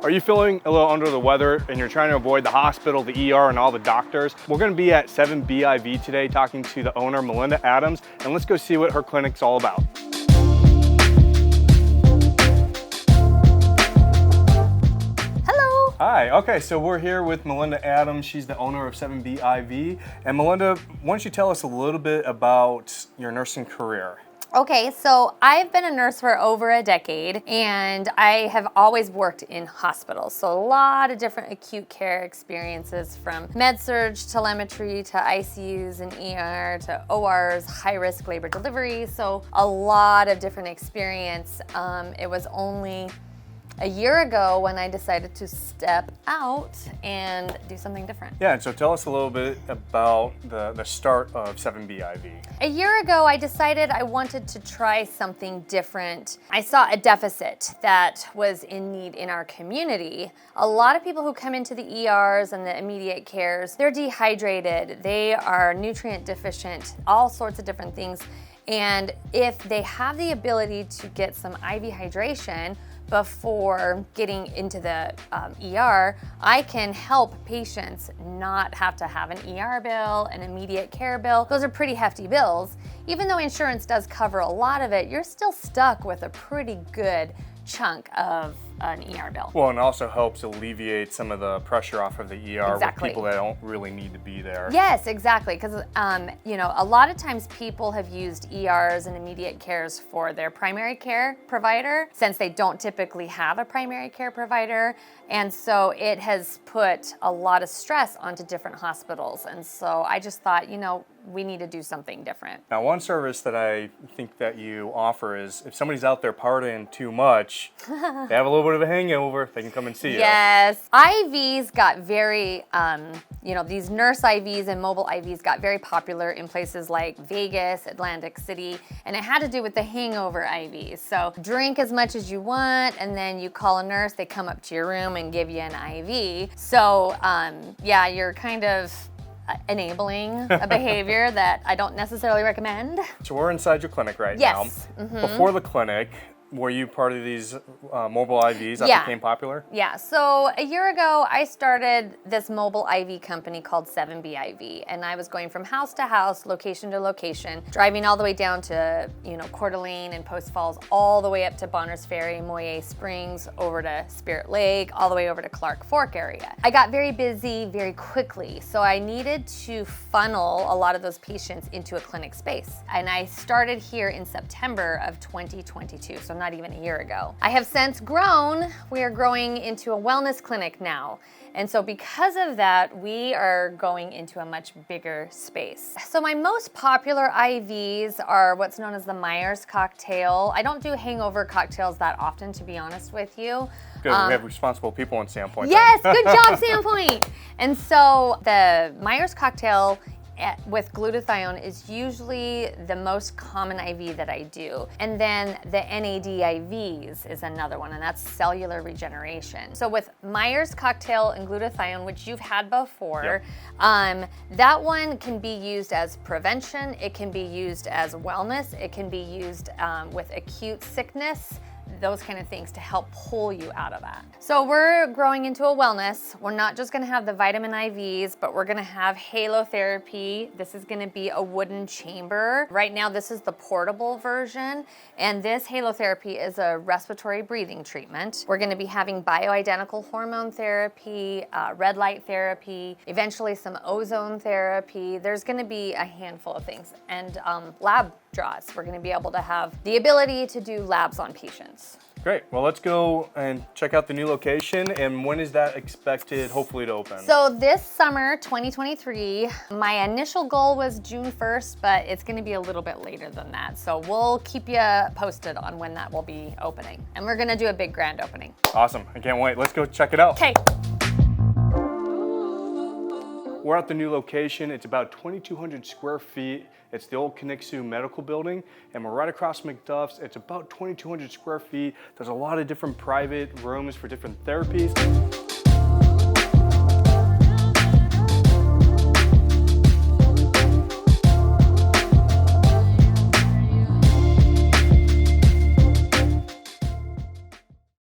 Are you feeling a little under the weather and you're trying to avoid the hospital, the ER, and all the doctors? We're gonna be at 7BIV today talking to the owner, Melinda Adams, and let's go see what her clinic's all about. Hello. Hi, okay, so we're here with Melinda Adams. She's the owner of 7BIV. And Melinda, why don't you tell us a little bit about your nursing career? Okay, so I've been a nurse for over a decade, and I have always worked in hospitals. So a lot of different acute care experiences, from med-surg, telemetry, to ICUs and ER, to ORs, high-risk labor delivery. So a lot of different experience. It was only a year ago when I decided to step out and do something different. Yeah, and so tell us a little bit about the start of 7BIV. A year ago, I decided I wanted to try something different. I saw a deficit that was in need in our community. A lot of people who come into the ERs and the immediate cares, they're dehydrated, they are nutrient deficient, all sorts of different things. And if they have the ability to get some IV hydration before getting into the ER, I can help patients not have to have an ER bill, an immediate care bill. Those are pretty hefty bills. Even though insurance does cover a lot of it, you're still stuck with a pretty good chunk of an ER bill. Well, and also helps alleviate some of the pressure off of the ER Exactly. with people that don't really need to be there. Yes, exactly, because a lot of times people have used ERs and immediate cares for their primary care provider, since they don't typically have a primary care provider, and so it has put a lot of stress onto different hospitals. And so I just thought, we need to do something different. Now, one service that I think that you offer is if somebody's out there partying too much, they have a little bit of a hangover, they can come and see you. Yes. IVs got very, these nurse IVs and mobile IVs got very popular in places like Vegas, Atlantic City, and it had to do with the hangover IVs. So drink as much as you want, and then you call a nurse, they come up to your room and give you an IV. So, you're kind of enabling a behavior that I don't necessarily recommend. So we're inside your clinic right Yes. now. Mm-hmm. Before the clinic, were you part of these mobile IVs that became popular? Yeah, so a year ago, I started this mobile IV company called 7BIV, and I was going from house to house, location to location, driving all the way down to, Coeur d'Alene and Post Falls, all the way up to Bonners Ferry, Moyer Springs, over to Spirit Lake, all the way over to Clark Fork area. I got very busy very quickly, so I needed to funnel a lot of those patients into a clinic space. And I started here in September of 2022, so not even a year ago. I have since grown. We are growing into a wellness clinic now. And so because of that, we are going into a much bigger space. So my most popular IVs are what's known as the Myers cocktail. I don't do hangover cocktails that often, to be honest with you. Good, we have responsible people on Sandpoint. Yes, good job, Sandpoint. And so the Myers cocktail with glutathione is usually the most common IV that I do. And then the NAD IVs is another one, and that's cellular regeneration. So with Myers cocktail and glutathione, which you've had before, that one can be used as prevention, it can be used as wellness, it can be used with acute sickness, those kind of things to help pull you out of that. So we're growing into a wellness. We're not just gonna have the vitamin IVs, but we're gonna have halotherapy. This is gonna be a wooden chamber. Right now, this is the portable version, and this halotherapy is a respiratory breathing treatment. We're gonna be having bioidentical hormone therapy, red light therapy, eventually some ozone therapy. There's gonna be a handful of things, and lab draws. We're gonna be able to have the ability to do labs on patients. Great. Well, let's go and check out the new location. And when is that expected, hopefully, to open? So this summer, 2023, my initial goal was June 1st, but it's going to be a little bit later than that. So we'll keep you posted on when that will be opening. And we're going to do a big grand opening. Awesome. I can't wait. Let's go check it out. Okay. We're at the new location. It's about 2,200 square feet. It's the old Cunningham Medical Building, and we're right across McDuff's. It's about 2,200 square feet. There's a lot of different private rooms for different therapies.